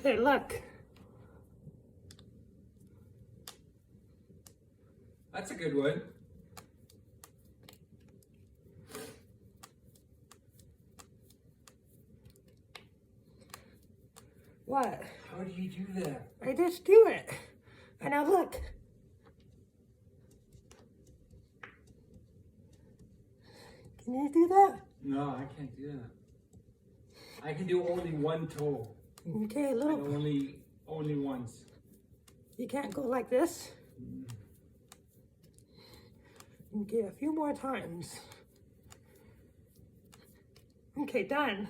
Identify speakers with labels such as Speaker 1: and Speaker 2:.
Speaker 1: Okay, look.
Speaker 2: That's a good one.
Speaker 1: What?
Speaker 2: How do you do that?
Speaker 1: I just do it. And now look. Can you do that?
Speaker 2: No, I can't do that. I can do only one toe.
Speaker 1: Okay, a
Speaker 2: And
Speaker 1: little.
Speaker 2: only once.
Speaker 1: You can't go like this. Okay, a few more times. Okay, done.